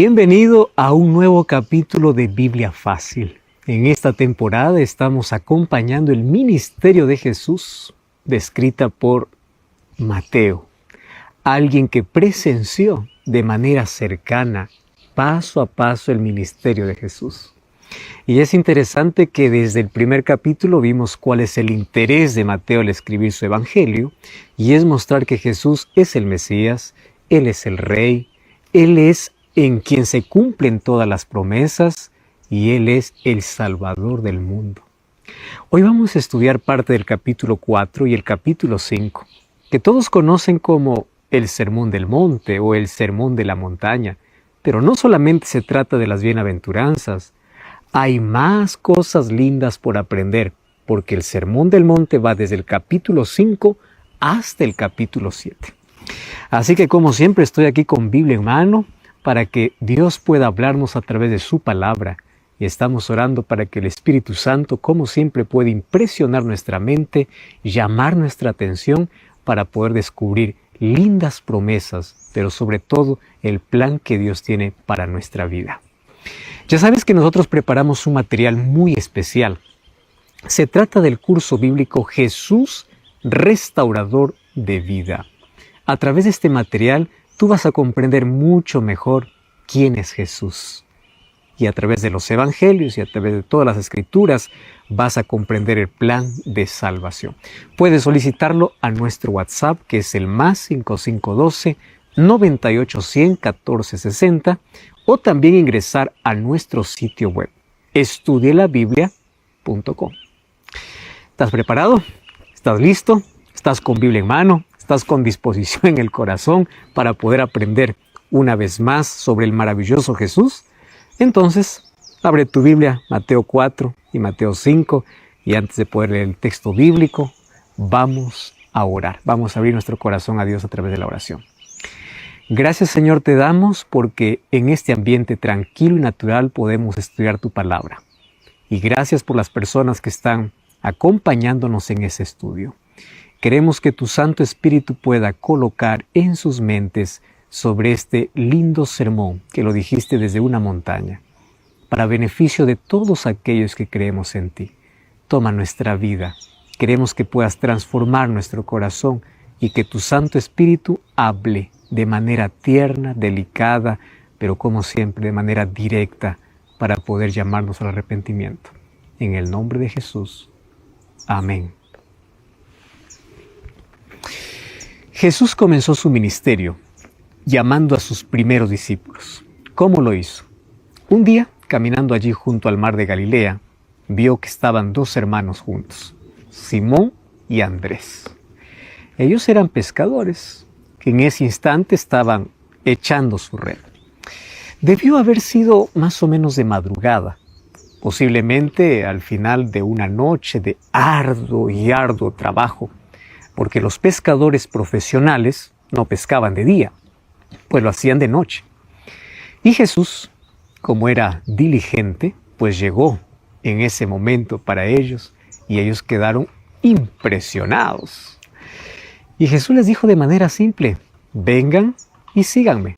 Bienvenido a un nuevo capítulo de Biblia Fácil. En esta temporada estamos acompañando el ministerio de Jesús, descrita por Mateo, alguien que presenció de manera cercana, paso a paso, el ministerio de Jesús. Y es interesante que desde el primer capítulo vimos cuál es el interés de Mateo al escribir su evangelio, y es mostrar que Jesús es el Mesías, Él es el Rey, Él es en quien se cumplen todas las promesas y Él es el Salvador del mundo. Hoy vamos a estudiar parte del capítulo 4 y el capítulo 5, que todos conocen como el Sermón del Monte o el Sermón de la Montaña, pero no solamente se trata de las bienaventuranzas, hay más cosas lindas por aprender, porque el Sermón del Monte va desde el capítulo 5 hasta el capítulo 7. Así que como siempre estoy aquí con Biblia en mano, para que Dios pueda hablarnos a través de su palabra. Y estamos orando para que el Espíritu Santo, como siempre, pueda impresionar nuestra mente, llamar nuestra atención para poder descubrir lindas promesas, pero sobre todo el plan que Dios tiene para nuestra vida. Ya sabes que nosotros preparamos un material muy especial. Se trata del curso bíblico Jesús, Restaurador de Vida. A través de este material, tú vas a comprender mucho mejor quién es Jesús. Y a través de los evangelios y a través de todas las escrituras vas a comprender el plan de salvación. Puedes solicitarlo a nuestro WhatsApp, que es el +5512 9810 1460, o también ingresar a nuestro sitio web, estudielabiblia.com. ¿Estás preparado? ¿Estás listo? ¿Estás con Biblia en mano? ¿Estás con disposición en el corazón para poder aprender una vez más sobre el maravilloso Jesús? Entonces, abre tu Biblia, Mateo 4 y Mateo 5, y antes de poder leer el texto bíblico, vamos a orar. Vamos a abrir nuestro corazón a Dios a través de la oración. Gracias, Señor, te damos porque en este ambiente tranquilo y natural podemos estudiar tu palabra. Y gracias por las personas que están acompañándonos en ese estudio. Queremos que tu Santo Espíritu pueda colocar en sus mentes sobre este lindo sermón que lo dijiste desde una montaña, para beneficio de todos aquellos que creemos en ti. Toma nuestra vida. Queremos que puedas transformar nuestro corazón y que tu Santo Espíritu hable de manera tierna, delicada, pero como siempre de manera directa para poder llamarnos al arrepentimiento. En el nombre de Jesús. Amén. Jesús comenzó su ministerio llamando a sus primeros discípulos. ¿Cómo lo hizo? Un día, caminando allí junto al mar de Galilea, vio que estaban dos hermanos juntos, Simón y Andrés. Ellos eran pescadores, que en ese instante estaban echando su red. Debió haber sido más o menos de madrugada, posiblemente al final de una noche de arduo trabajo, porque los pescadores profesionales no pescaban de día, pues lo hacían de noche. Y Jesús, como era diligente, pues llegó en ese momento para ellos y ellos quedaron impresionados. Y Jesús les dijo de manera simple: vengan y síganme.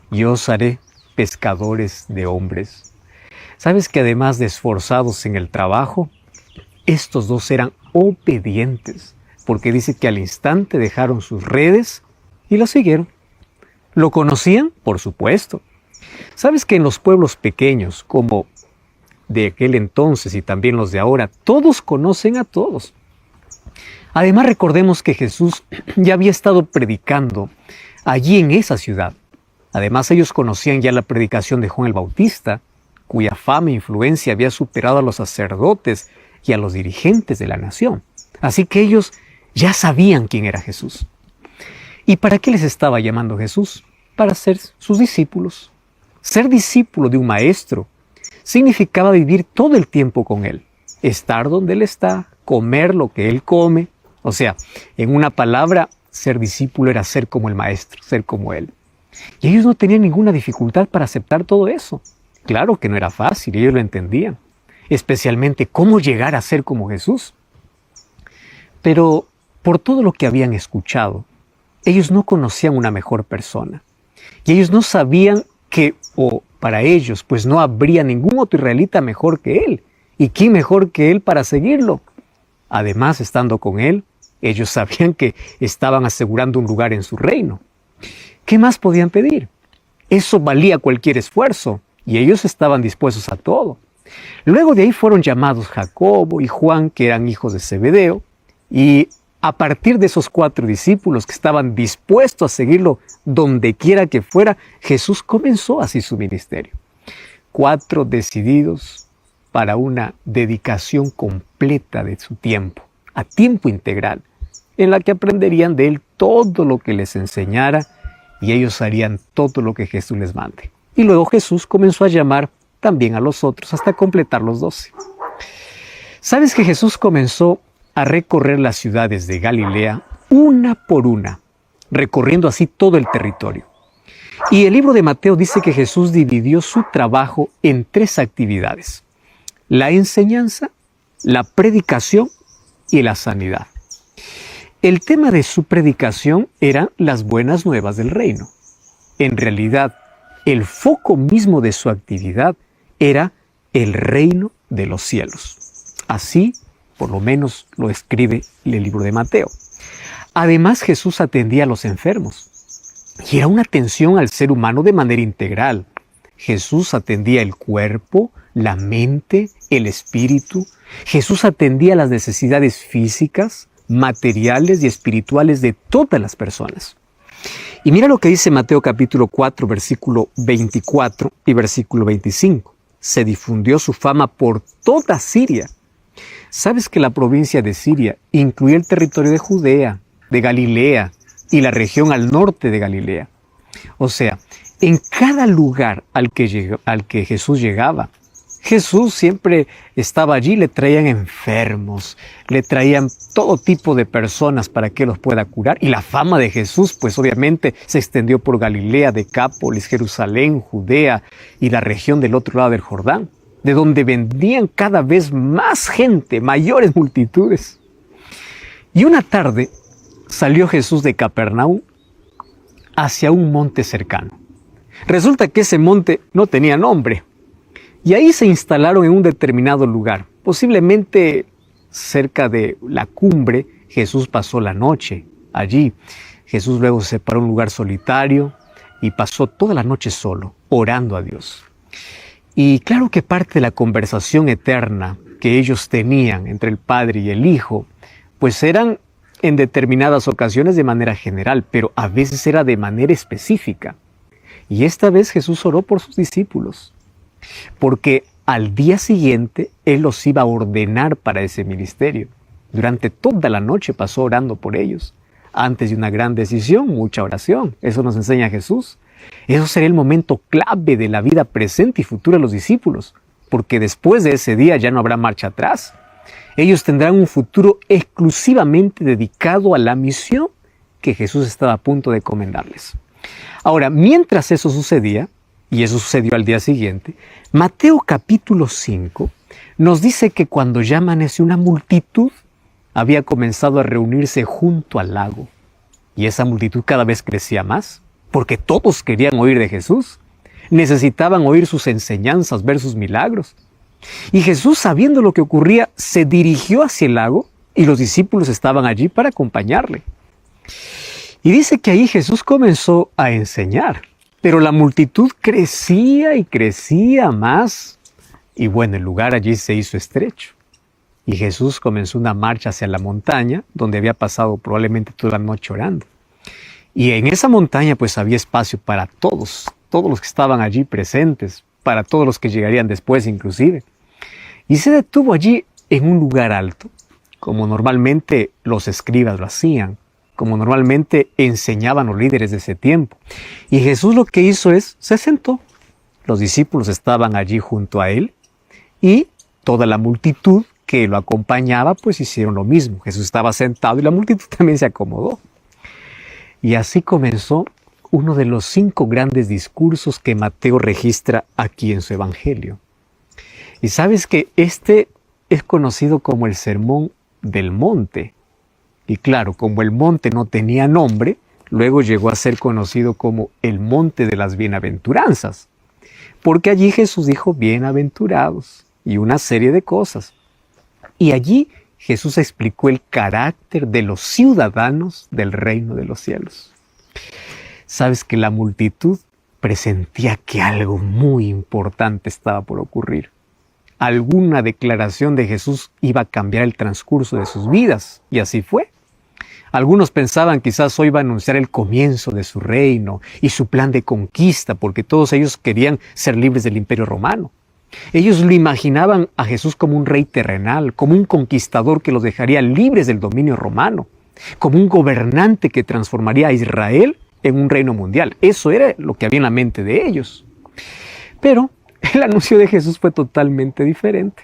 Yo os haré pescadores de hombres. ¿Sabes que además de esforzados en el trabajo, estos dos eran obedientes? Porque dice que al instante dejaron sus redes y lo siguieron. ¿Lo conocían? Por supuesto. ¿Sabes que en los pueblos pequeños, como de aquel entonces y también los de ahora, todos conocen a todos? Además, recordemos que Jesús ya había estado predicando allí en esa ciudad. Además, ellos conocían ya la predicación de Juan el Bautista, cuya fama e influencia había superado a los sacerdotes y a los dirigentes de la nación. Así que ellos ya sabían quién era Jesús. ¿Y para qué les estaba llamando Jesús? Para ser sus discípulos. Ser discípulo de un maestro significaba vivir todo el tiempo con Él, estar donde Él está, comer lo que Él come. O sea, en una palabra, ser discípulo era ser como el maestro, ser como Él. Y ellos no tenían ninguna dificultad para aceptar todo eso. Claro que no era fácil, ellos lo entendían. Especialmente cómo llegar a ser como Jesús. Pero por todo lo que habían escuchado, ellos no conocían una mejor persona. Y ellos no sabían que o para ellos, pues no habría ningún otro israelita mejor que él. ¿Y quién mejor que él para seguirlo? Además, estando con él, ellos sabían que estaban asegurando un lugar en su reino. ¿Qué más podían pedir? Eso valía cualquier esfuerzo y ellos estaban dispuestos a todo. Luego de ahí fueron llamados Jacobo y Juan, que eran hijos de Zebedeo, y a partir de esos 4 discípulos que estaban dispuestos a seguirlo donde quiera que fuera, Jesús comenzó así su ministerio. 4 decididos para una dedicación completa de su tiempo, a tiempo integral, en la que aprenderían de él todo lo que les enseñara y ellos harían todo lo que Jesús les mande. Y luego Jesús comenzó a llamar también a los otros hasta completar los 12. ¿Sabes que Jesús comenzó a recorrer las ciudades de Galilea una por una, recorriendo así todo el territorio? Y el libro de Mateo dice que Jesús dividió su trabajo en 3 actividades: la enseñanza, la predicación y la sanidad. El tema de su predicación eran las buenas nuevas del reino. En realidad, el foco mismo de su actividad era el reino de los cielos. Así, por lo menos, lo escribe el libro de Mateo. Además, Jesús atendía a los enfermos. Y era una atención al ser humano de manera integral. Jesús atendía el cuerpo, la mente, el espíritu. Jesús atendía las necesidades físicas, materiales y espirituales de todas las personas. Y mira lo que dice Mateo capítulo 4, versículo 24 y versículo 25. Se difundió su fama por toda Siria. ¿Sabes que la provincia de Siria incluía el territorio de Judea, de Galilea y la región al norte de Galilea? O sea, en cada lugar al que Jesús llegaba, Jesús siempre estaba allí, le traían enfermos, le traían todo tipo de personas para que los pueda curar. Y la fama de Jesús, pues obviamente se extendió por Galilea, Decápolis, Jerusalén, Judea y la región del otro lado del Jordán, de donde vendían cada vez más gente, mayores multitudes. Y una tarde salió Jesús de Capernaum hacia un monte cercano. Resulta que ese monte no tenía nombre. Y ahí se instalaron en un determinado lugar. Posiblemente cerca de la cumbre, Jesús pasó la noche allí. Jesús luego se separó a un lugar solitario y pasó toda la noche solo, orando a Dios. Y claro que parte de la conversación eterna que ellos tenían entre el Padre y el Hijo, pues eran en determinadas ocasiones de manera general, pero a veces era de manera específica. Y esta vez Jesús oró por sus discípulos, porque al día siguiente Él los iba a ordenar para ese ministerio. Durante toda la noche pasó orando por ellos. Antes de una gran decisión, mucha oración. Eso nos enseña Jesús. Eso será el momento clave de la vida presente y futura de los discípulos, porque después de ese día ya no habrá marcha atrás. Ellos tendrán un futuro exclusivamente dedicado a la misión que Jesús estaba a punto de encomendarles. Ahora, mientras eso sucedía, y eso sucedió al día siguiente, Mateo capítulo 5 nos dice que cuando ya amaneció una multitud había comenzado a reunirse junto al lago. Y esa multitud cada vez crecía más, porque todos querían oír de Jesús. Necesitaban oír sus enseñanzas, ver sus milagros. Y Jesús, sabiendo lo que ocurría, se dirigió hacia el lago y los discípulos estaban allí para acompañarle. Y dice que ahí Jesús comenzó a enseñar. Pero la multitud crecía y crecía más. Y bueno, el lugar allí se hizo estrecho. Y Jesús comenzó una marcha hacia la montaña, donde había pasado probablemente toda la noche orando. Y en esa montaña pues había espacio para todos los que estaban allí presentes, para todos los que llegarían después inclusive. Y se detuvo allí en un lugar alto, como normalmente los escribas lo hacían, como normalmente enseñaban los líderes de ese tiempo. Y Jesús lo que hizo es, se sentó. Los discípulos estaban allí junto a él y toda la multitud que lo acompañaba pues hicieron lo mismo. Jesús estaba sentado y la multitud también se acomodó. Y así comenzó uno de los 5 grandes discursos que Mateo registra aquí en su Evangelio. Y sabes que este es conocido como el Sermón del Monte. Y claro, como el monte no tenía nombre, luego llegó a ser conocido como el Monte de las Bienaventuranzas. porque allí Jesús dijo bienaventurados y una serie de cosas. Y allí Jesús explicó el carácter de los ciudadanos del reino de los cielos. Sabes que la multitud presentía que algo muy importante estaba por ocurrir. Alguna declaración de Jesús iba a cambiar el transcurso de sus vidas, y así fue. Algunos pensaban quizás hoy iba a anunciar el comienzo de su reino y su plan de conquista, porque todos ellos querían ser libres del Imperio Romano. Ellos lo imaginaban a Jesús como un rey terrenal, como un conquistador que los dejaría libres del dominio romano, como un gobernante que transformaría a Israel en un reino mundial. Eso era lo que había en la mente de ellos. Pero el anuncio de Jesús fue totalmente diferente,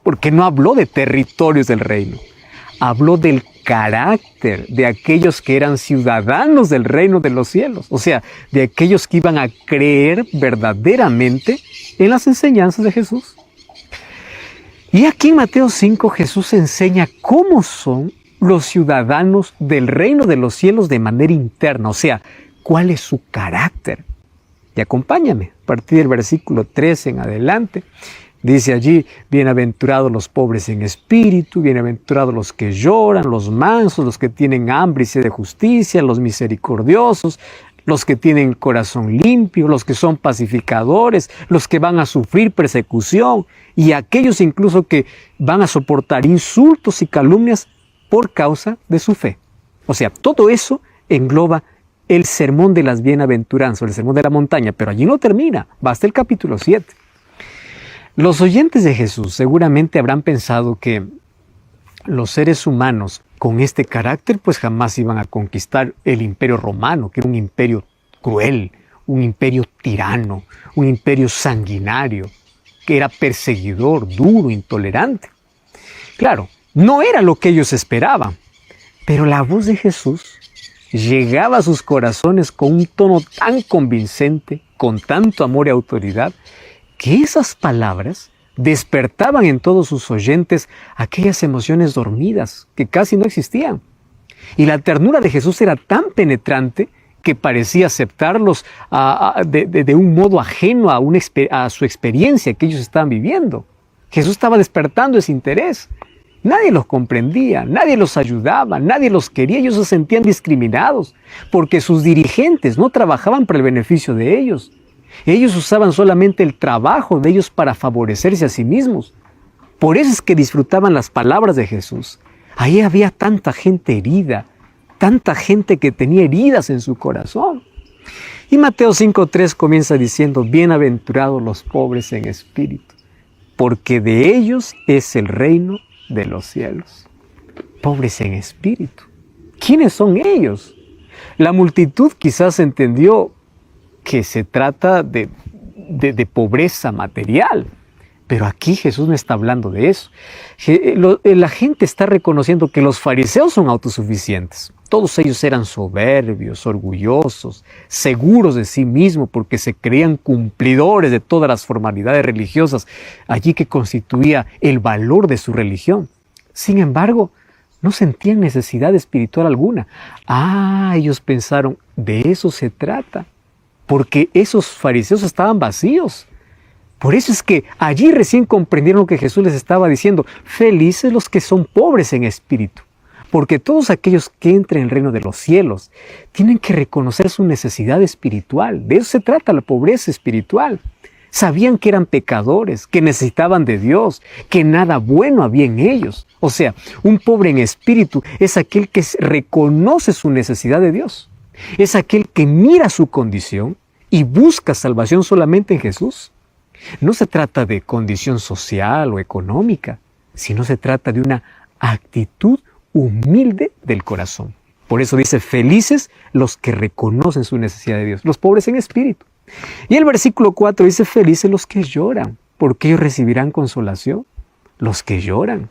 porque no habló de territorios del reino, habló del carácter de aquellos que eran ciudadanos del reino de los cielos, o sea, de aquellos que iban a creer verdaderamente en las enseñanzas de Jesús. Y aquí en Mateo 5 Jesús enseña cómo son los ciudadanos del reino de los cielos de manera interna, o sea, cuál es su carácter. Y acompáñame, a partir del versículo 13 en adelante, dice allí, bienaventurados los pobres en espíritu, bienaventurados los que lloran, los mansos, los que tienen hambre y sed de justicia, los misericordiosos, los que tienen corazón limpio, los que son pacificadores, los que van a sufrir persecución y aquellos incluso que van a soportar insultos y calumnias por causa de su fe. O sea, todo eso engloba el sermón de las bienaventuranzas, el sermón de la montaña, pero allí no termina, va hasta el capítulo 7. Los oyentes de Jesús seguramente habrán pensado que los seres humanos con este carácter pues jamás iban a conquistar el imperio romano, que era un imperio cruel, un imperio tirano, un imperio sanguinario, que era perseguidor, duro, intolerante. Claro, no era lo que ellos esperaban, pero la voz de Jesús llegaba a sus corazones con un tono tan convincente, con tanto amor y autoridad, que esas palabras despertaban en todos sus oyentes aquellas emociones dormidas que casi no existían. Y la ternura de Jesús era tan penetrante que parecía aceptarlos de un modo ajeno a su experiencia que ellos estaban viviendo. Jesús estaba despertando ese interés. Nadie los comprendía, nadie los ayudaba, nadie los quería. Ellos se sentían discriminados porque sus dirigentes no trabajaban para el beneficio de ellos. Ellos usaban solamente el trabajo de ellos para favorecerse a sí mismos. Por eso es que disfrutaban las palabras de Jesús. Ahí había tanta gente herida, tanta gente que tenía heridas en su corazón. Y Mateo 5:3 comienza diciendo, bienaventurados los pobres en espíritu, porque de ellos es el reino de los cielos. Pobres en espíritu. ¿Quiénes son ellos? La multitud quizás entendió que se trata de pobreza material. Pero aquí Jesús no está hablando de eso. La gente está reconociendo que los fariseos son autosuficientes. Todos ellos eran soberbios, orgullosos, seguros de sí mismos porque se creían cumplidores de todas las formalidades religiosas, allí que constituía el valor de su religión. Sin embargo, no sentían necesidad espiritual alguna. Ellos pensaron, de eso se trata. Porque esos fariseos estaban vacíos. Por eso es que allí recién comprendieron lo que Jesús les estaba diciendo. Felices los que son pobres en espíritu. Porque todos aquellos que entren en el reino de los cielos tienen que reconocer su necesidad espiritual. De eso se trata la pobreza espiritual. Sabían que eran pecadores, que necesitaban de Dios, que nada bueno había en ellos. O sea, un pobre en espíritu es aquel que reconoce su necesidad de Dios. Es aquel que mira su condición y busca salvación solamente en Jesús. No se trata de condición social o económica, sino se trata de una actitud humilde del corazón. Por eso dice, felices los que reconocen su necesidad de Dios, los pobres en espíritu. Y el versículo 4 dice, felices los que lloran, porque ellos recibirán consolación. Los que lloran.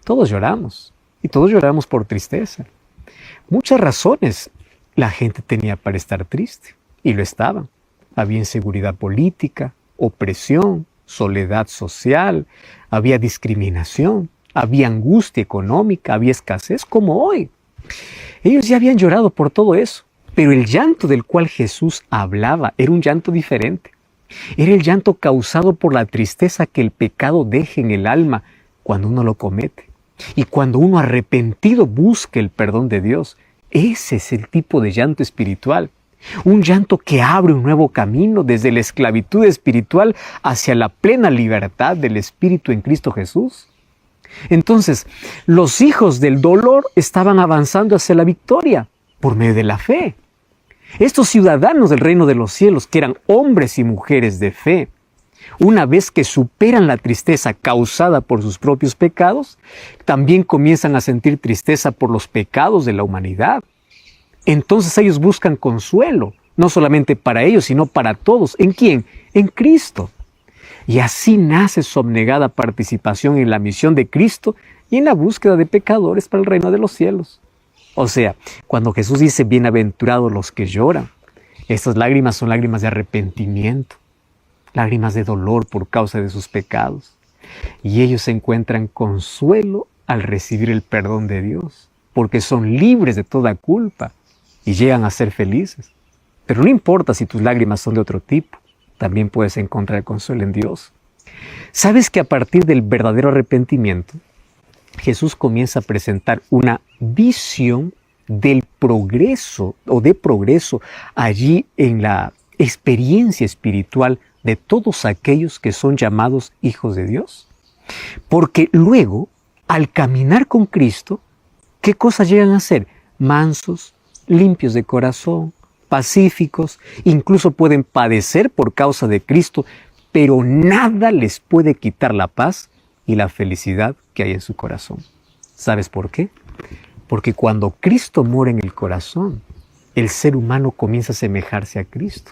Todos lloramos, y todos lloramos por tristeza. Muchas razones la gente tenía para estar triste, y lo estaban. Había inseguridad política, opresión, soledad social, había discriminación, había angustia económica, había escasez, como hoy. Ellos ya habían llorado por todo eso, pero el llanto del cual Jesús hablaba era un llanto diferente. Era el llanto causado por la tristeza que el pecado deja en el alma cuando uno lo comete. Y cuando uno arrepentido busca el perdón de Dios. Ese es el tipo de llanto espiritual. Un llanto que abre un nuevo camino desde la esclavitud espiritual hacia la plena libertad del Espíritu en Cristo Jesús. Entonces, los hijos del dolor estaban avanzando hacia la victoria por medio de la fe. Estos ciudadanos del reino de los cielos, que eran hombres y mujeres de fe, una vez que superan la tristeza causada por sus propios pecados, también comienzan a sentir tristeza por los pecados de la humanidad. Entonces ellos buscan consuelo, no solamente para ellos, sino para todos. ¿En quién? En Cristo. Y así nace su abnegada participación en la misión de Cristo y en la búsqueda de pecadores para el reino de los cielos. O sea, cuando Jesús dice, bienaventurados los que lloran, estas lágrimas son lágrimas de arrepentimiento, lágrimas de dolor por causa de sus pecados. Y ellos encuentran consuelo al recibir el perdón de Dios, porque son libres de toda culpa y llegan a ser felices. Pero no importa si tus lágrimas son de otro tipo, también puedes encontrar consuelo en Dios. ¿Sabes que a partir del verdadero arrepentimiento, Jesús comienza a presentar una visión del progreso o de progreso allí en la experiencia espiritual de todos aquellos que son llamados hijos de Dios? Porque luego, al caminar con Cristo, ¿qué cosas llegan a ser? Mansos, limpios de corazón, pacíficos, incluso pueden padecer por causa de Cristo, pero nada les puede quitar la paz y la felicidad que hay en su corazón. ¿Sabes por qué? Porque cuando Cristo mora en el corazón, el ser humano comienza a asemejarse a Cristo.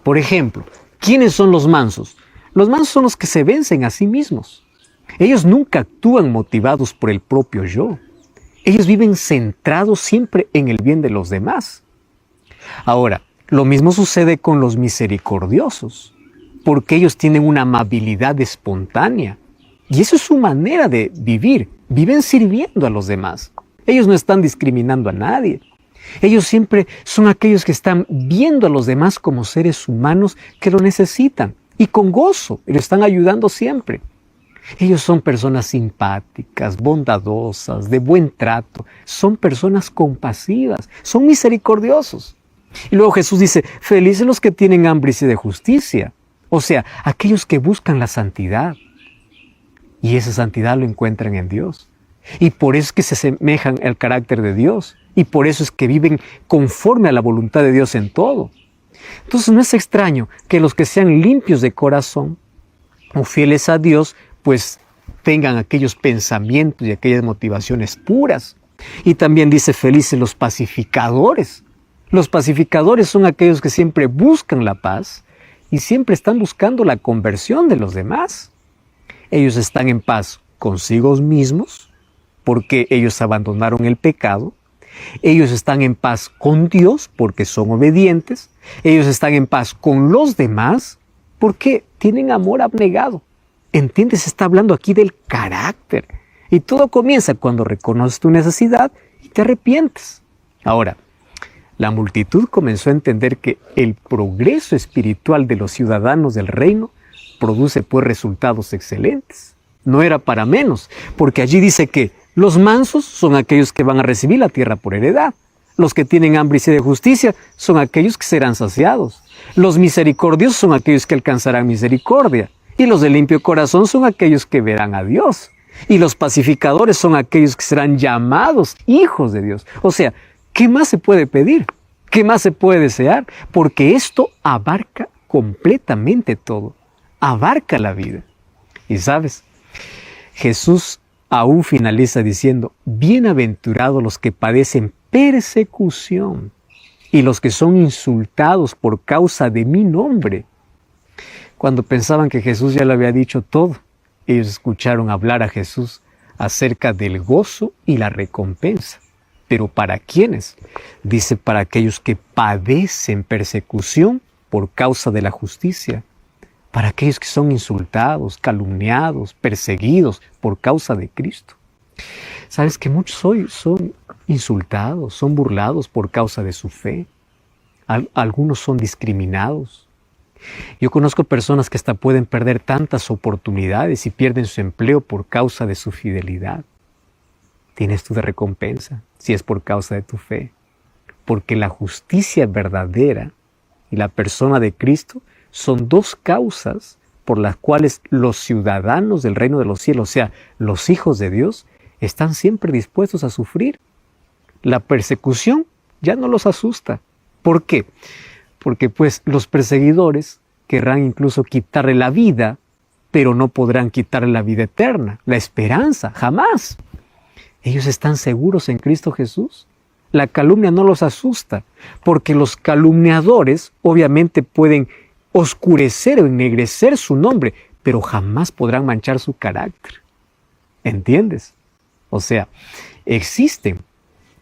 Por ejemplo, ¿quiénes son los mansos? Los mansos son los que se vencen a sí mismos. Ellos nunca actúan motivados por el propio yo. Ellos viven centrados siempre en el bien de los demás. Ahora, lo mismo sucede con los misericordiosos, porque ellos tienen una amabilidad espontánea. Y eso es su manera de vivir. Viven sirviendo a los demás. Ellos no están discriminando a nadie. Ellos siempre son aquellos que están viendo a los demás como seres humanos que lo necesitan. Y con gozo, y lo están ayudando siempre. Ellos son personas simpáticas, bondadosas, de buen trato. Son personas compasivas, son misericordiosos. Y luego Jesús dice, felices los que tienen hambre y sed de justicia. O sea, aquellos que buscan la santidad. Y esa santidad lo encuentran en Dios. Y por eso es que se asemejan al carácter de Dios. Y por eso es que viven conforme a la voluntad de Dios en todo. Entonces no es extraño que los que sean limpios de corazón o fieles a Dios, pues tengan aquellos pensamientos y aquellas motivaciones puras. Y también dice felices los pacificadores. Los pacificadores son aquellos que siempre buscan la paz y siempre están buscando la conversión de los demás. Ellos están en paz consigo mismos porque ellos abandonaron el pecado. Ellos están en paz con Dios porque son obedientes. Ellos están en paz con los demás porque tienen amor abnegado. ¿Entiendes? Está hablando aquí del carácter. Y todo comienza cuando reconoces tu necesidad y te arrepientes. Ahora, la multitud comenzó a entender que el progreso espiritual de los ciudadanos del reino produce pues resultados excelentes. No era para menos, porque allí dice que los mansos son aquellos que van a recibir la tierra por heredad. Los que tienen hambre y sed de justicia son aquellos que serán saciados. Los misericordiosos son aquellos que alcanzarán misericordia. Y los de limpio corazón son aquellos que verán a Dios. Y los pacificadores son aquellos que serán llamados hijos de Dios. O sea, ¿qué más se puede pedir? ¿Qué más se puede desear? Porque esto abarca completamente todo. Abarca la vida. Y sabes, Jesús aún finaliza diciendo, bienaventurados los que padecen persecución y los que son insultados por causa de mi nombre. Cuando pensaban que Jesús ya lo había dicho todo, ellos escucharon hablar a Jesús acerca del gozo y la recompensa. ¿Pero para quiénes? Dice, para aquellos que padecen persecución por causa de la justicia. Para aquellos que son insultados, calumniados, perseguidos por causa de Cristo. ¿Sabes que muchos hoy son insultados, son burlados por causa de su fe? Algunos son discriminados. Yo conozco personas que hasta pueden perder tantas oportunidades y pierden su empleo por causa de su fidelidad. Tienes tú de recompensa si es por causa de tu fe. Porque la justicia verdadera y la persona de Cristo son dos causas por las cuales los ciudadanos del reino de los cielos, o sea, los hijos de Dios, están siempre dispuestos a sufrir. La persecución ya no los asusta. ¿Por qué? Porque pues los perseguidores querrán incluso quitarle la vida, pero no podrán quitarle la vida eterna, la esperanza, jamás. Ellos están seguros en Cristo Jesús. La calumnia no los asusta, porque los calumniadores obviamente pueden oscurecer o ennegrecer su nombre, pero jamás podrán manchar su carácter. ¿Entiendes? O sea, existen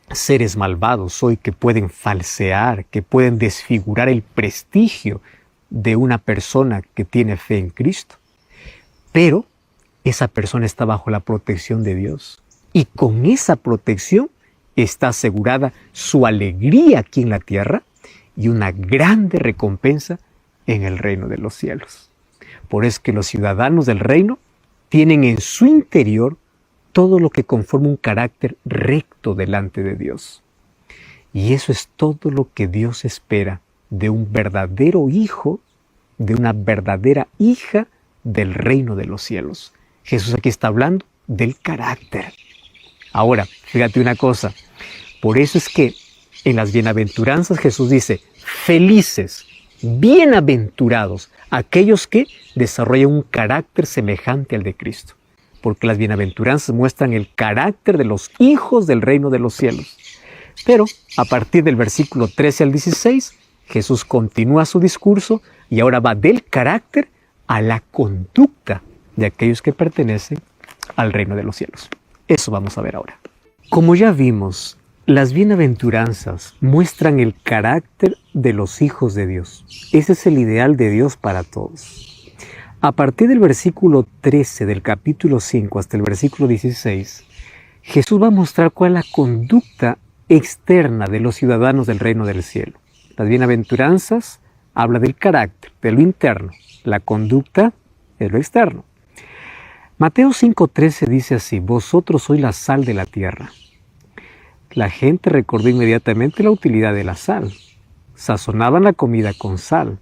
seres malvados hoy que pueden falsear, que pueden desfigurar el prestigio de una persona que tiene fe en Cristo. Pero esa persona está bajo la protección de Dios. Y con esa protección está asegurada su alegría aquí en la tierra y una grande recompensa en el reino de los cielos. Por eso es que los ciudadanos del reino tienen en su interior todo lo que conforma un carácter recto delante de Dios. Y eso es todo lo que Dios espera de un verdadero hijo, de una verdadera hija del reino de los cielos. Jesús aquí está hablando del carácter. Ahora, fíjate una cosa. Por eso es que en las bienaventuranzas Jesús dice, felices, bienaventurados, aquellos que desarrollan un carácter semejante al de Cristo. Porque las bienaventuranzas muestran el carácter de los hijos del reino de los cielos. Pero a partir del versículo 13 al 16, Jesús continúa su discurso y ahora va del carácter a la conducta de aquellos que pertenecen al reino de los cielos. Eso vamos a ver ahora. Como ya vimos, las bienaventuranzas muestran el carácter de los hijos de Dios. Ese es el ideal de Dios para todos. A partir del versículo 13 del capítulo 5 hasta el versículo 16, Jesús va a mostrar cuál es la conducta externa de los ciudadanos del reino del cielo. Las bienaventuranzas habla del carácter, de lo interno. La conducta es lo externo. Mateo 5:13 dice así, vosotros sois la sal de la tierra. La gente recordó inmediatamente la utilidad de la sal. Sazonaban la comida con sal.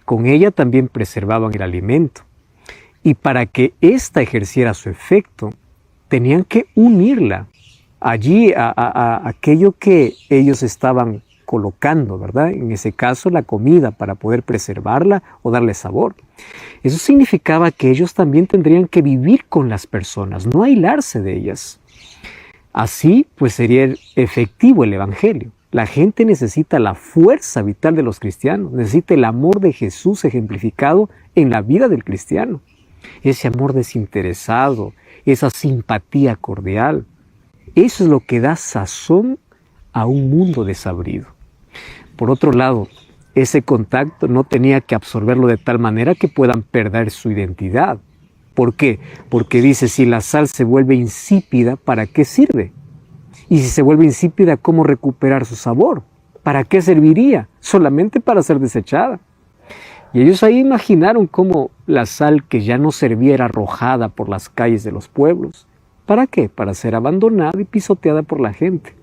Con ella también preservaban el alimento. Y para que ésta ejerciera su efecto, tenían que unirla allí a aquello que ellos estaban colocando, ¿verdad? En ese caso, la comida para poder preservarla o darle sabor. Eso significaba que ellos también tendrían que vivir con las personas, no aislarse de ellas. Así, pues sería efectivo el Evangelio. La gente necesita la fuerza vital de los cristianos, necesita el amor de Jesús ejemplificado en la vida del cristiano. Ese amor desinteresado, esa simpatía cordial. Eso es lo que da sazón a un mundo desabrido. Por otro lado, ese contacto no tenía que absorberlo de tal manera que puedan perder su identidad. ¿Por qué? Porque dice, si la sal se vuelve insípida, ¿para qué sirve? Y si se vuelve insípida, ¿cómo recuperar su sabor? ¿Para qué serviría? Solamente para ser desechada. Y ellos ahí imaginaron cómo la sal que ya no servía era arrojada por las calles de los pueblos. ¿Para qué? Para ser abandonada y pisoteada por la gente.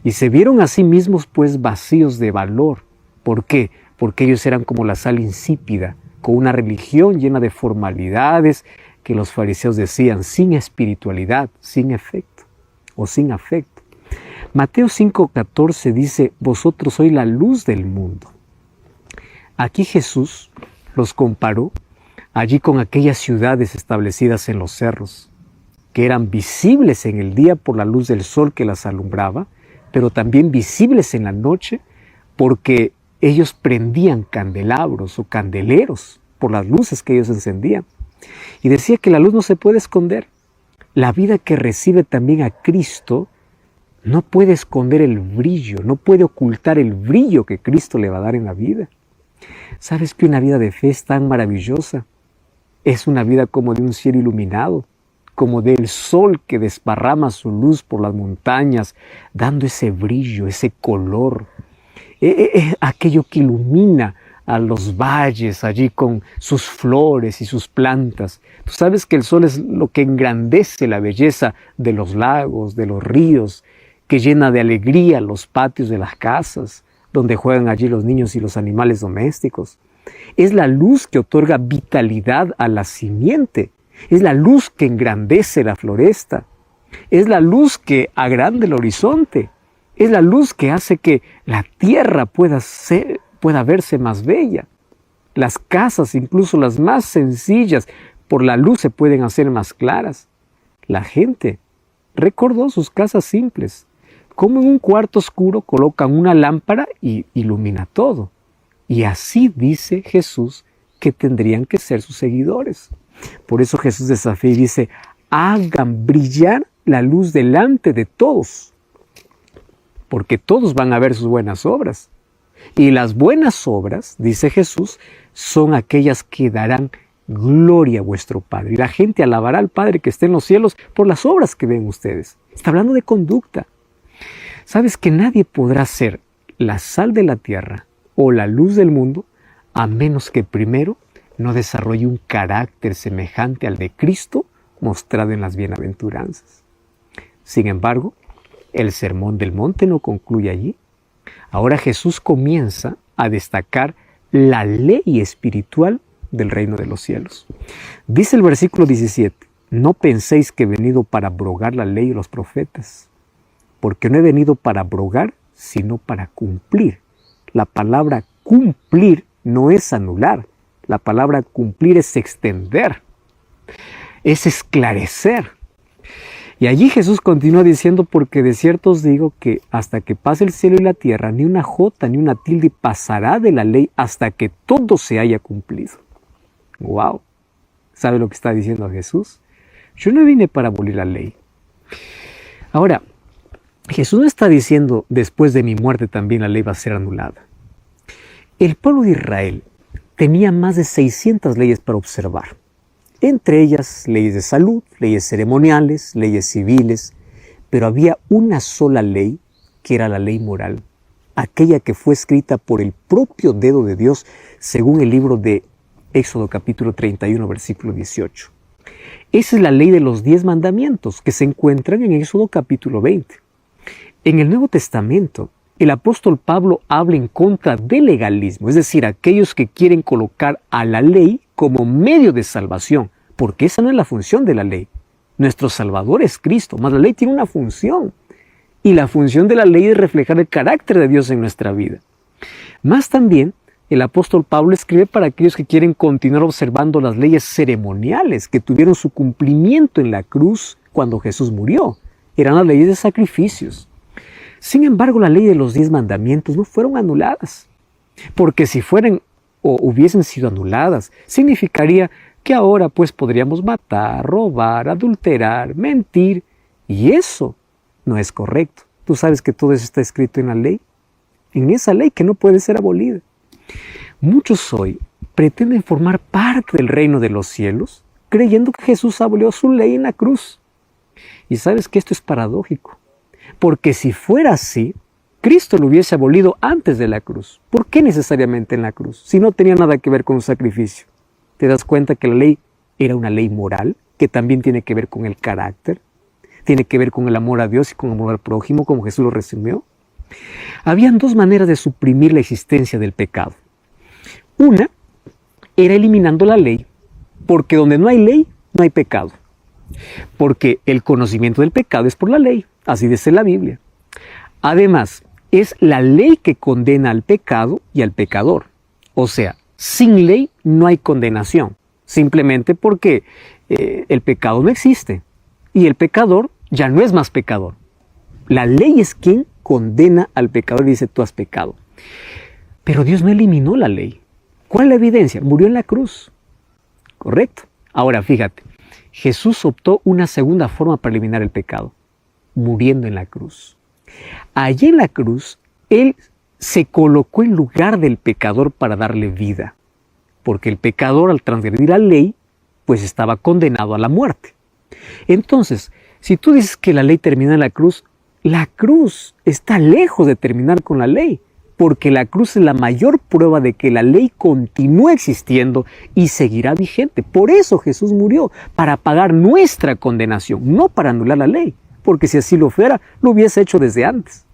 Y se vieron a sí mismos pues vacíos de valor. ¿Por qué? Porque ellos eran como la sal insípida, con una religión llena de formalidades que los fariseos decían sin espiritualidad, sin efecto o sin afecto. Mateo 5:14 dice, vosotros sois la luz del mundo. Aquí Jesús los comparó allí con aquellas ciudades establecidas en los cerros, que eran visibles en el día por la luz del sol que las alumbraba, pero también visibles en la noche porque ellos prendían candelabros o candeleros por las luces que ellos encendían. Y decía que la luz no se puede esconder. La vida que recibe también a Cristo no puede esconder el brillo, no puede ocultar el brillo que Cristo le va a dar en la vida. ¿Sabes que una vida de fe es tan maravillosa? Es una vida como de un cielo iluminado, como del sol que desparrama su luz por las montañas, dando ese brillo, ese color, aquello que ilumina a los valles allí con sus flores y sus plantas. Tú sabes que el sol es lo que engrandece la belleza de los lagos, de los ríos, que llena de alegría los patios de las casas, donde juegan allí los niños y los animales domésticos. Es la luz que otorga vitalidad a la simiente. Es la luz que engrandece la floresta. Es la luz que agranda el horizonte. Es la luz que hace que la tierra pueda verse más bella. Las casas, incluso las más sencillas, por la luz se pueden hacer más claras. La gente recordó sus casas simples. Como en un cuarto oscuro colocan una lámpara y ilumina todo. Y así dice Jesús que tendrían que ser sus seguidores. Por eso Jesús desafía y dice, hagan brillar la luz delante de todos, porque todos van a ver sus buenas obras. Y las buenas obras, dice Jesús, son aquellas que darán gloria a vuestro Padre. Y la gente alabará al Padre que esté en los cielos por las obras que ven ustedes. Está hablando de conducta. ¿Sabes que nadie podrá ser la sal de la tierra o la luz del mundo a menos que primero no desarrolle un carácter semejante al de Cristo mostrado en las bienaventuranzas? Sin embargo, el Sermón del Monte no concluye allí. Ahora Jesús comienza a destacar la ley espiritual del reino de los cielos. Dice el versículo 17, no penséis que he venido para abrogar la ley y los profetas, porque no he venido para abrogar, sino para cumplir. La palabra cumplir no es anular. La palabra cumplir es extender, es esclarecer. Y allí Jesús continúa diciendo, porque de cierto os digo que hasta que pase el cielo y la tierra, ni una jota ni una tilde pasará de la ley hasta que todo se haya cumplido. ¡Wow! ¿Sabe lo que está diciendo Jesús? Yo no vine para abolir la ley. Ahora, Jesús no está diciendo, después de mi muerte también la ley va a ser anulada. El pueblo de Israel tenía más de 600 leyes para observar. Entre ellas, leyes de salud, leyes ceremoniales, leyes civiles. Pero había una sola ley, que era la ley moral. Aquella que fue escrita por el propio dedo de Dios, según el libro de Éxodo capítulo 31, versículo 18. Esa es la ley de los 10 mandamientos que se encuentran en Éxodo capítulo 20. En el Nuevo Testamento, el apóstol Pablo habla en contra del legalismo, es decir, aquellos que quieren colocar a la ley como medio de salvación, porque esa no es la función de la ley. Nuestro Salvador es Cristo, mas la ley tiene una función, y la función de la ley es reflejar el carácter de Dios en nuestra vida. Más también, el apóstol Pablo escribe para aquellos que quieren continuar observando las leyes ceremoniales que tuvieron su cumplimiento en la cruz cuando Jesús murió. Eran las leyes de sacrificios. Sin embargo, la ley de los 10 mandamientos no fueron anuladas, porque si fueran o hubiesen sido anuladas, significaría que ahora pues podríamos matar, robar, adulterar, mentir, y eso no es correcto. Tú sabes que todo eso está escrito en la ley, en esa ley que no puede ser abolida. Muchos hoy pretenden formar parte del reino de los cielos, creyendo que Jesús abolió su ley en la cruz. Y sabes que esto es paradójico. Porque si fuera así, Cristo lo hubiese abolido antes de la cruz. ¿Por qué necesariamente en la cruz? Si no tenía nada que ver con un sacrificio. ¿Te das cuenta que la ley era una ley moral, que también tiene que ver con el carácter? Tiene que ver con el amor a Dios y con el amor al prójimo, como Jesús lo resumió. Habían 2 maneras de suprimir la existencia del pecado. Una era eliminando la ley, porque donde no hay ley, no hay pecado. Porque el conocimiento del pecado es por la ley. Así dice la Biblia. Además, es la ley que condena al pecado y al pecador. O sea, sin ley no hay condenación, simplemente porque el pecado no existe y el pecador ya no es más pecador. La ley es quien condena al pecador y dice, tú has pecado. Pero Dios no eliminó la ley. ¿Cuál es la evidencia? Murió en la cruz. ¿Correcto? Ahora, fíjate, Jesús optó una segunda forma para eliminar el pecado, muriendo en la cruz. Allí en la cruz, Él se colocó en lugar del pecador para darle vida, porque el pecador al transgredir la ley, pues estaba condenado a la muerte. Entonces, si tú dices que la ley termina en la cruz está lejos de terminar con la ley, porque la cruz es la mayor prueba de que la ley continúa existiendo y seguirá vigente. Por eso Jesús murió, para pagar nuestra condenación, no para anular la ley, porque si así lo fuera, lo hubiese hecho desde antes.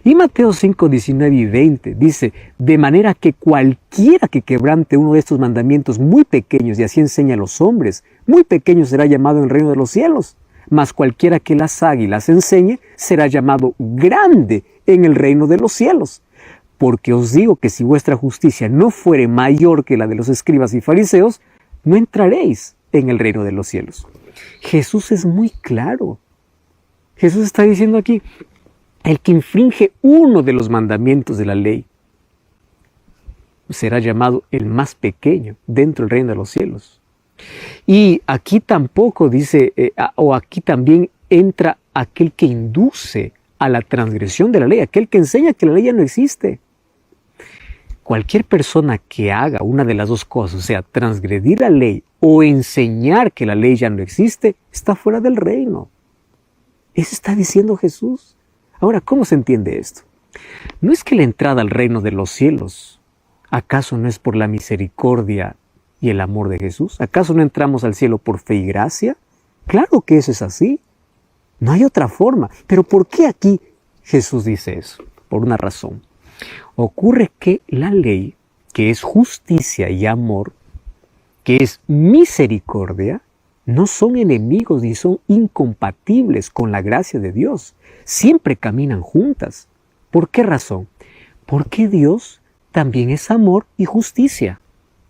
Y Mateo 5, 19 y 20 dice, de manera que cualquiera que quebrante uno de estos mandamientos muy pequeños y así enseña a los hombres, muy pequeño será llamado en el reino de los cielos, mas cualquiera que las haga y las enseñe será llamado grande en el reino de los cielos. Porque os digo que si vuestra justicia no fuere mayor que la de los escribas y fariseos, no entraréis en el reino de los cielos. Jesús es muy claro. Jesús está diciendo aquí, el que infringe uno de los mandamientos de la ley será llamado el más pequeño dentro del reino de los cielos. Y aquí tampoco dice, o aquí también entra aquel que induce a la transgresión de la ley, aquel que enseña que la ley ya no existe. Cualquier persona que haga una de las dos cosas, o sea, transgredir la ley o enseñar que la ley ya no existe, está fuera del reino. Eso está diciendo Jesús. Ahora, ¿cómo se entiende esto? No es que la entrada al reino de los cielos, ¿acaso no es por la misericordia y el amor de Jesús? ¿Acaso no entramos al cielo por fe y gracia? Claro que eso es así. No hay otra forma. Pero ¿por qué aquí Jesús dice eso? Por una razón. Ocurre que la ley, que es justicia y amor, que es misericordia, no son enemigos ni son incompatibles con la gracia de Dios. Siempre caminan juntas. ¿Por qué razón? Porque Dios también es amor y justicia.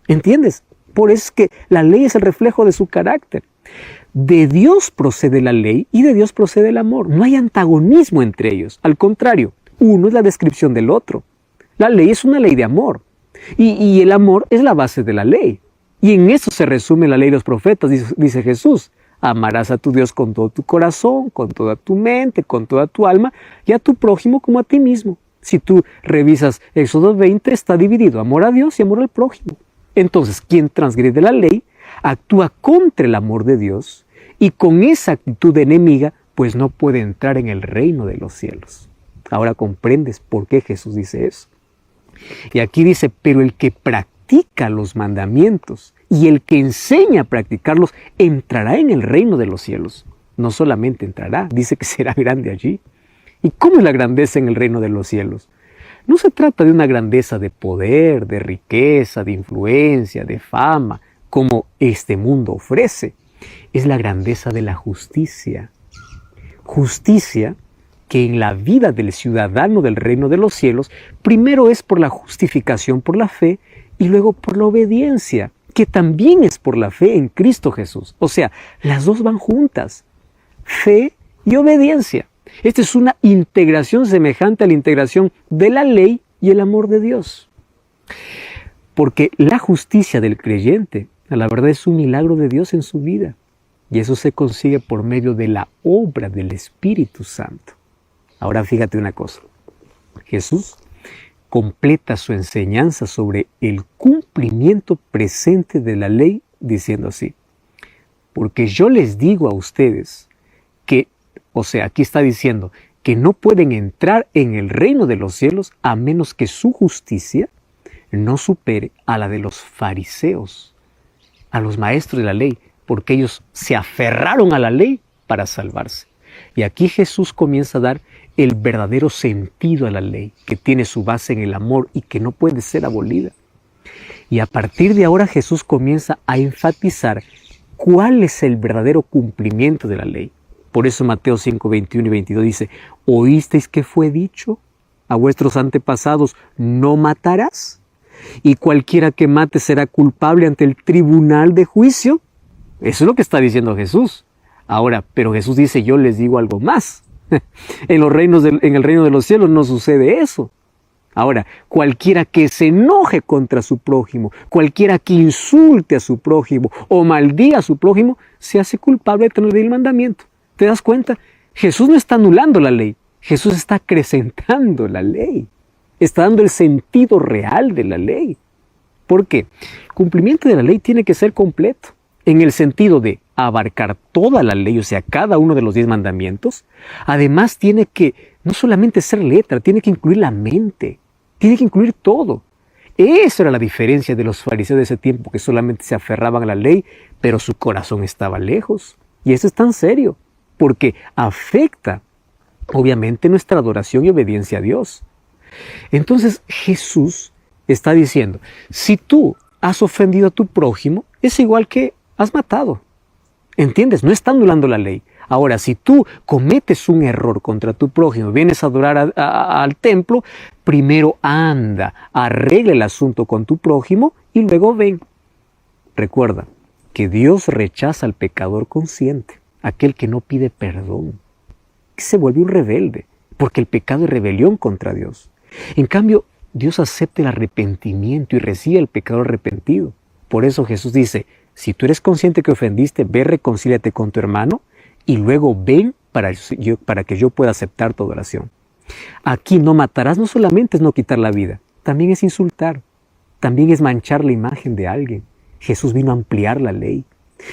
¿Entiendes? Por eso es que la ley es el reflejo de su carácter. De Dios procede la ley y de Dios procede el amor. No hay antagonismo entre ellos. Al contrario, uno es la descripción del otro. La ley es una ley de amor y el amor es la base de la ley. Y en eso se resume la ley de los profetas, dice Jesús. Amarás a tu Dios con todo tu corazón, con toda tu mente, con toda tu alma y a tu prójimo como a ti mismo. Si tú revisas Éxodo 20, está dividido amor a Dios y amor al prójimo. Entonces, quien transgrede la ley actúa contra el amor de Dios y con esa actitud enemiga, pues no puede entrar en el reino de los cielos. Ahora comprendes por qué Jesús dice eso. Y aquí dice, pero el que practica los mandamientos y el que enseña a practicarlos entrará en el reino de los cielos. No solamente entrará, dice que será grande allí. ¿Y cómo es la grandeza en el reino de los cielos? No se trata de una grandeza de poder, de riqueza, de influencia, de fama, como este mundo ofrece. Es la grandeza de la justicia. Justicia que en la vida del ciudadano del reino de los cielos, primero es por la justificación por la fe y luego por la obediencia, que también es por la fe en Cristo Jesús. O sea, las dos van juntas, fe y obediencia. Esta es una integración semejante a la integración de la ley y el amor de Dios. Porque la justicia del creyente, la verdad, es un milagro de Dios en su vida. Y eso se consigue por medio de la obra del Espíritu Santo. Ahora fíjate una cosa. Jesús completa su enseñanza sobre el cumplimiento presente de la ley diciendo así. Porque yo les digo a ustedes que, o sea, aquí está diciendo que no pueden entrar en el reino de los cielos a menos que su justicia no supere a la de los fariseos, a los maestros de la ley, porque ellos se aferraron a la ley para salvarse. Y aquí Jesús comienza a dar el verdadero sentido a la ley, que tiene su base en el amor y que no puede ser abolida. Y a partir de ahora Jesús comienza a enfatizar cuál es el verdadero cumplimiento de la ley. Por eso Mateo 5, 21 y 22 dice, ¿oísteis que fue dicho a vuestros antepasados, no matarás? Y cualquiera que mate será culpable ante el tribunal de juicio. Eso es lo que está diciendo Jesús. Ahora, pero Jesús dice, yo les digo algo más. En el reino de los cielos no sucede eso. Ahora, cualquiera que se enoje contra su prójimo, cualquiera que insulte a su prójimo o maldiga a su prójimo, se hace culpable de tener el mandamiento. ¿Te das cuenta? Jesús no está anulando la ley. Jesús está acrecentando la ley. Está dando el sentido real de la ley. ¿Por qué? El cumplimiento de la ley tiene que ser completo, en el sentido de abarcar toda la ley, o sea, cada uno de los 10 mandamientos. Además tiene que no solamente ser letra, tiene que incluir la mente. Tiene que incluir todo. Esa era la diferencia de los fariseos de ese tiempo, que solamente se aferraban a la ley, pero su corazón estaba lejos. Y eso es tan serio, porque afecta, obviamente, nuestra adoración y obediencia a Dios. Entonces Jesús está diciendo, si tú has ofendido a tu prójimo, es igual que has matado. ¿Entiendes? No está anulando la ley. Ahora, si tú cometes un error contra tu prójimo, vienes a adorar al templo, primero anda, arregla el asunto con tu prójimo y luego ven. Recuerda que Dios rechaza al pecador consciente, aquel que no pide perdón, que se vuelve un rebelde, porque el pecado es rebelión contra Dios. En cambio, Dios acepta el arrepentimiento y recibe al pecador arrepentido. Por eso Jesús dice, si tú eres consciente que ofendiste, ve, reconcíliate con tu hermano y luego ven para que yo pueda aceptar tu adoración. Aquí no matarás no solamente es no quitar la vida, también es insultar, también es manchar la imagen de alguien. Jesús vino a ampliar la ley.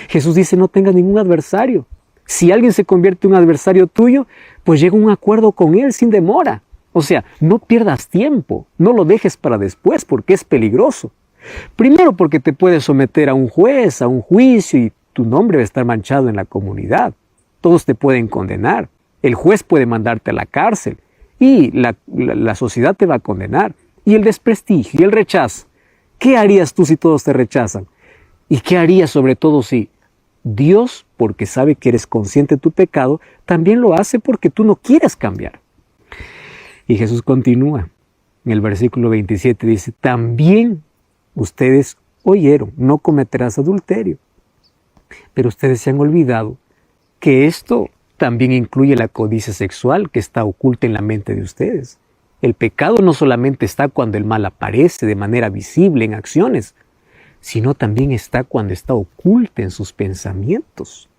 Jesús dice, no tengas ningún adversario. Si alguien se convierte en un adversario tuyo, pues llega a un acuerdo con él sin demora. O sea, no pierdas tiempo, no lo dejes para después porque es peligroso. Primero porque te puedes someter a un juez, a un juicio y tu nombre va a estar manchado en la comunidad. Todos te pueden condenar. El juez puede mandarte a la cárcel y la sociedad te va a condenar. Y el desprestigio y el rechazo. ¿Qué harías tú si todos te rechazan? ¿Y qué harías sobre todo si Dios, porque sabe que eres consciente de tu pecado, también lo hace porque tú no quieres cambiar? Y Jesús continúa. En el versículo 27 dice, también ustedes oyeron, no cometerás adulterio. Pero ustedes se han olvidado que esto también incluye la codicia sexual que está oculta en la mente de ustedes. El pecado no solamente está cuando el mal aparece de manera visible en acciones, sino también está cuando está oculta en sus pensamientos.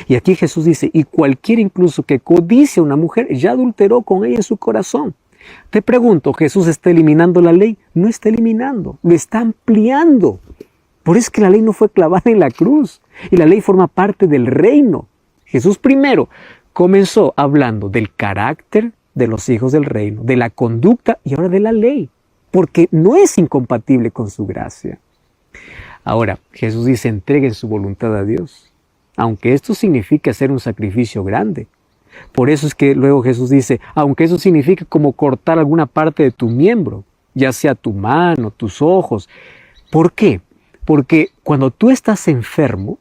Y aquí Jesús dice, y cualquiera incluso que codicia a una mujer ya adulteró con ella en su corazón. Te pregunto, ¿Jesús está eliminando la ley? No está eliminando, lo está ampliando. Por eso es que la ley no fue clavada en la cruz y la ley forma parte del reino. Jesús primero comenzó hablando del carácter de los hijos del reino, de la conducta y ahora de la ley, porque no es incompatible con su gracia. Ahora, Jesús dice, entreguen su voluntad a Dios, aunque esto signifique hacer un sacrificio grande. Por eso es que luego Jesús dice, aunque eso signifique como cortar alguna parte de tu miembro, ya sea tu mano, tus ojos. ¿Por qué? Porque cuando tú estás enfermo,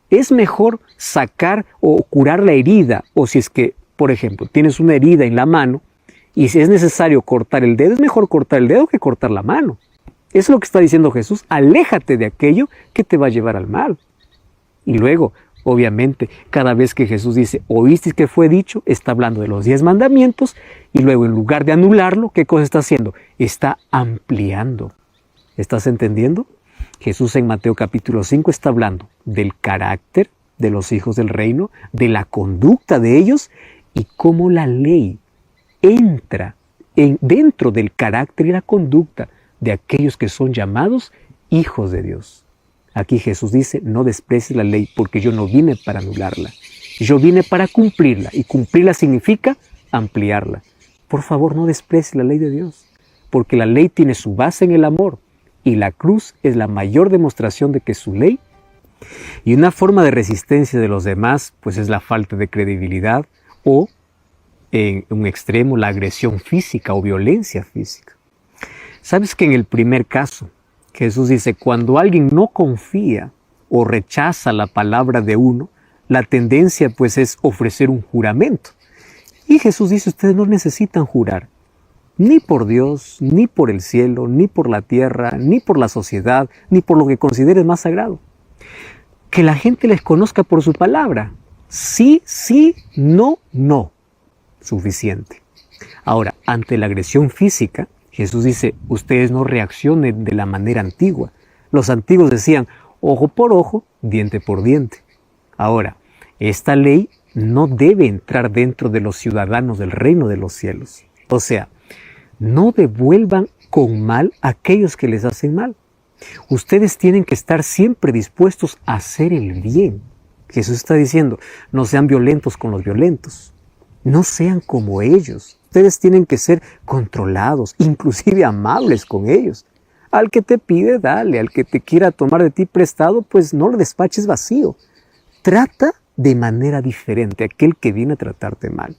es mejor sacar o curar la herida, o si es que, por ejemplo, tienes una herida en la mano y si es necesario cortar el dedo, es mejor cortar el dedo que cortar la mano. Eso es lo que está diciendo Jesús, aléjate de aquello que te va a llevar al mal. Y luego, obviamente, cada vez que Jesús dice, oísteis que fue dicho, está hablando de los 10 mandamientos y luego en lugar de anularlo, ¿qué cosa está haciendo? Está ampliando. ¿Estás entendiendo? Jesús en Mateo capítulo 5 está hablando del carácter de los hijos del reino, de la conducta de ellos y cómo la ley entra dentro del carácter y la conducta de aquellos que son llamados hijos de Dios. Aquí Jesús dice, no desprecies la ley porque yo no vine para anularla. Yo vine para cumplirla y cumplirla significa ampliarla. Por favor, no desprecies la ley de Dios porque la ley tiene su base en el amor y la cruz es la mayor demostración de que es su ley. Y una forma de resistencia de los demás pues es la falta de credibilidad o en un extremo la agresión física o violencia física. ¿Sabes que en el primer caso Jesús dice, cuando alguien no confía o rechaza la palabra de uno, la tendencia pues es ofrecer un juramento? Y Jesús dice, ustedes no necesitan jurar, ni por Dios, ni por el cielo, ni por la tierra, ni por la sociedad, ni por lo que consideres más sagrado. Que la gente les conozca por su palabra. Sí, sí, no, no. Suficiente. Ahora, ante la agresión física, Jesús dice, ustedes no reaccionen de la manera antigua. Los antiguos decían, ojo por ojo, diente por diente. Ahora, esta ley no debe entrar dentro de los ciudadanos del reino de los cielos. O sea, no devuelvan con mal a aquellos que les hacen mal. Ustedes tienen que estar siempre dispuestos a hacer el bien. Jesús está diciendo, no sean violentos con los violentos. No sean como ellos. ustedes tienen que ser controlados, inclusive amables con ellos. Al que te pide, dale. Al que te quiera tomar de ti prestado, pues no lo despaches vacío. Trata de manera diferente a aquel que viene a tratarte mal.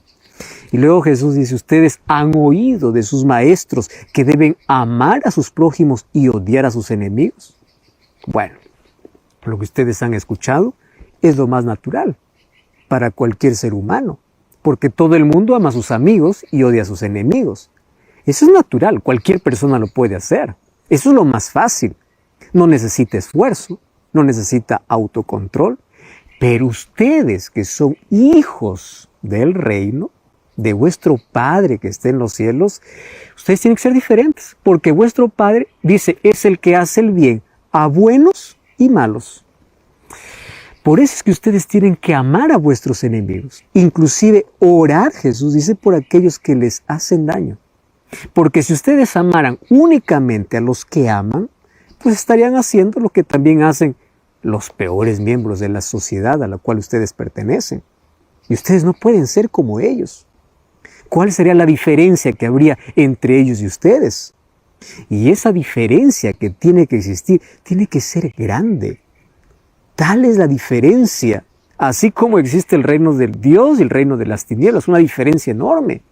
Y luego Jesús dice, ustedes han oído de sus maestros que deben amar a sus prójimos y odiar a sus enemigos. Bueno, lo que ustedes han escuchado es lo más natural para cualquier ser humano, porque todo el mundo ama a sus amigos y odia a sus enemigos. Eso es natural, cualquier persona lo puede hacer. Eso es lo más fácil. No necesita esfuerzo, no necesita autocontrol, pero ustedes que son hijos del reino, de vuestro Padre que está en los cielos, ustedes tienen que ser diferentes, porque vuestro Padre, dice, es el que hace el bien a buenos y malos. Por eso es que ustedes tienen que amar a vuestros enemigos, inclusive orar, Jesús dice, por aquellos que les hacen daño. Porque si ustedes amaran únicamente a los que aman, pues estarían haciendo lo que también hacen los peores miembros de la sociedad a la cual ustedes pertenecen. Y ustedes no pueden ser como ellos. ¿Cuál sería la diferencia que habría entre ellos y ustedes? Y esa diferencia que tiene que existir, tiene que ser grande. Tal es la diferencia. Así como existe el reino del Dios y el reino de las tinieblas, una diferencia enorme.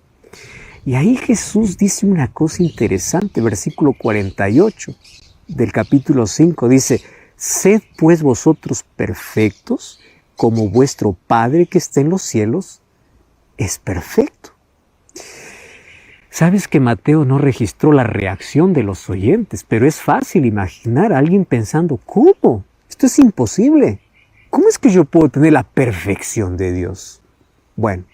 Y ahí Jesús dice una cosa interesante, versículo 48 del capítulo 5, dice, sed pues vosotros perfectos, como vuestro Padre que está en los cielos es perfecto. Sabes que Mateo no registró la reacción de los oyentes, pero es fácil imaginar a alguien pensando, ¿cómo? Esto es imposible. ¿Cómo es que yo puedo tener la perfección de Dios? Bueno,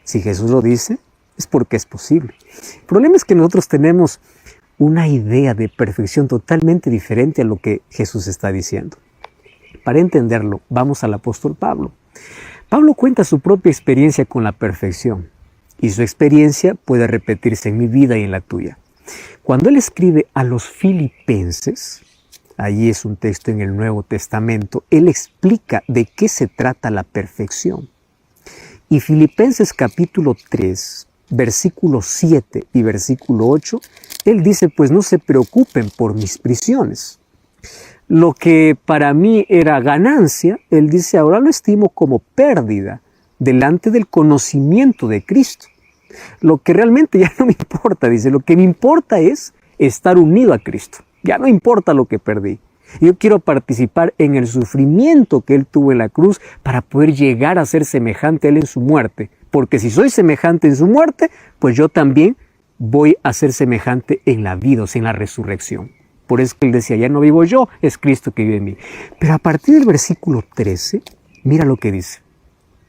si Jesús lo dice, es porque es posible. El problema es que nosotros tenemos una idea de perfección totalmente diferente a lo que Jesús está diciendo. Para entenderlo, vamos al apóstol Pablo. Pablo cuenta su propia experiencia con la perfección y su experiencia puede repetirse en mi vida y en la tuya. Cuando él escribe a los Filipenses, allí es un texto en el Nuevo Testamento, él explica de qué se trata la perfección. Y Filipenses capítulo 3, versículo 7 y versículo 8, él dice, pues no se preocupen por mis prisiones. Lo que para mí era ganancia, él dice, ahora lo estimo como pérdida delante del conocimiento de Cristo. Lo que realmente ya no me importa, dice, lo que me importa es estar unido a Cristo. Ya no importa lo que perdí. Yo quiero participar en el sufrimiento que él tuvo en la cruz para poder llegar a ser semejante a él en su muerte. Porque si soy semejante en su muerte, pues yo también voy a ser semejante en la vida, o sea, en la resurrección. Por eso que él decía, ya no vivo yo, es Cristo que vive en mí. Pero a partir del versículo 13, mira lo que dice.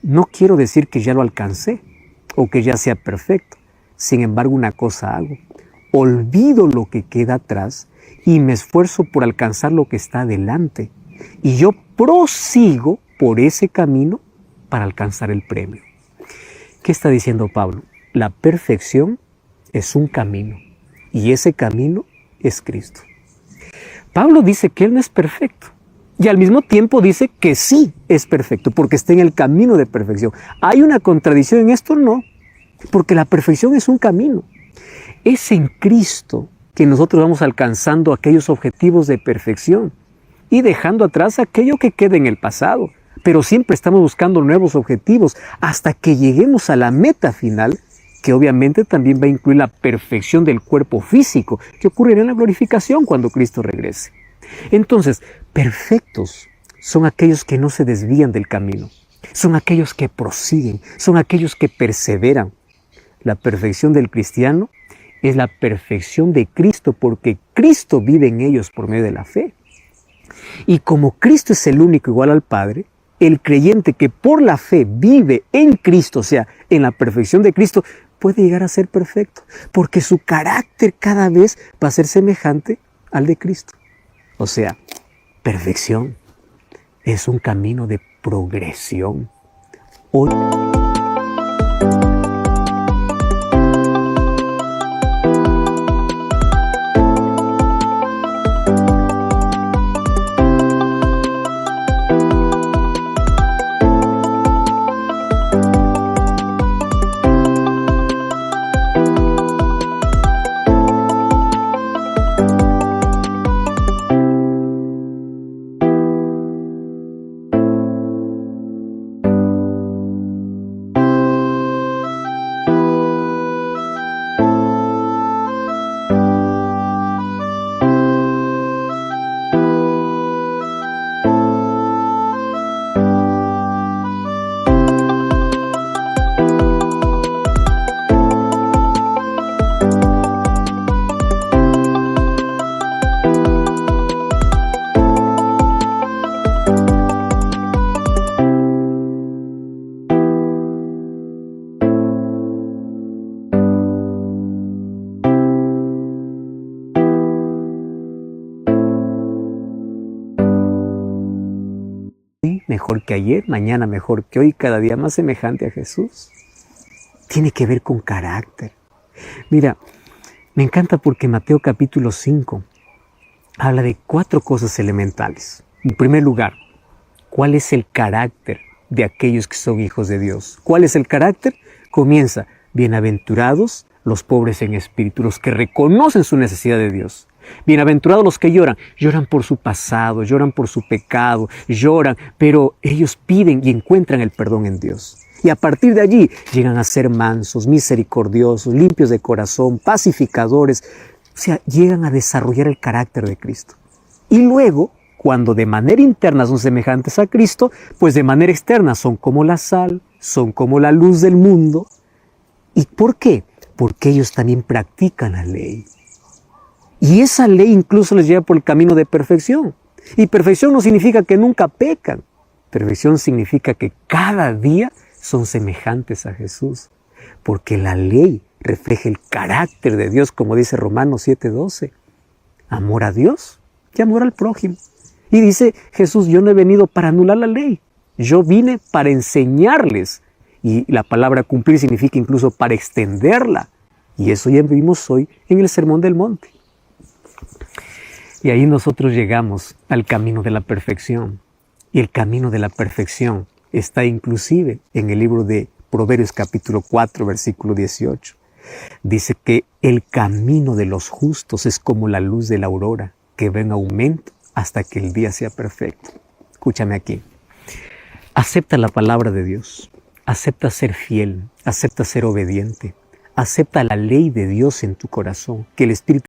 No quiero decir que ya lo alcancé o que ya sea perfecto. Sin embargo, una cosa hago. Olvido lo que queda atrás y me esfuerzo por alcanzar lo que está adelante. Y yo prosigo por ese camino para alcanzar el premio. ¿Qué está diciendo Pablo? La perfección es un camino y ese camino es Cristo. Pablo dice que él no es perfecto y al mismo tiempo dice que sí es perfecto porque está en el camino de perfección. ¿Hay una contradicción en esto? No, porque la perfección es un camino. Es en Cristo que nosotros vamos alcanzando aquellos objetivos de perfección y dejando atrás aquello que queda en el pasado. Pero siempre estamos buscando nuevos objetivos hasta que lleguemos a la meta final, que obviamente también va a incluir la perfección del cuerpo físico, que ocurrirá en la glorificación cuando Cristo regrese. Entonces, perfectos son aquellos que no se desvían del camino, son aquellos que prosiguen, son aquellos que perseveran. La perfección del cristiano es la perfección de Cristo, porque Cristo vive en ellos por medio de la fe. Y como Cristo es el único igual al Padre, el creyente que por la fe vive en Cristo, o sea, en la perfección de Cristo, puede llegar a ser perfecto, porque su carácter cada vez va a ser semejante al de Cristo. O sea, perfección es un camino de progresión. Hoy Hoy mejor que ayer, mañana mejor que hoy, cada día más semejante a Jesús. Tiene que ver con carácter. Mira, me encanta porque Mateo capítulo 5 habla de 4 cosas elementales. En primer lugar, ¿cuál es el carácter de aquellos que son hijos de Dios? ¿Cuál es el carácter? Comienza, bienaventurados los pobres en espíritu, los que reconocen su necesidad de Dios. Bienaventurados los que lloran, lloran por su pasado, lloran por su pecado, lloran, pero ellos piden y encuentran el perdón en Dios. Y a partir de allí llegan a ser mansos, misericordiosos, limpios de corazón, pacificadores, o sea, llegan a desarrollar el carácter de Cristo. Y luego, cuando de manera interna son semejantes a Cristo, pues de manera externa son como la sal, son como la luz del mundo. ¿Y por qué? Porque ellos también practican la ley. Y esa ley incluso les lleva por el camino de perfección. Y perfección no significa que nunca pecan. Perfección significa que cada día son semejantes a Jesús. Porque la ley refleja el carácter de Dios, como dice Romanos 7:12. Amor a Dios y amor al prójimo. Y dice Jesús, yo no he venido para anular la ley. Yo vine para enseñarles. Y la palabra cumplir significa incluso para extenderla. Y eso ya vimos hoy en el Sermón del Monte. Y ahí nosotros llegamos al camino de la perfección. Y el camino de la perfección está inclusive en el libro de Proverbios capítulo 4, versículo 18. Dice que el camino de los justos es como la luz de la aurora, que va en aumento hasta que el día sea perfecto. Escúchame aquí. Acepta la palabra de Dios. Acepta ser fiel. Acepta ser obediente. Acepta la ley de Dios en tu corazón. Que el Espíritu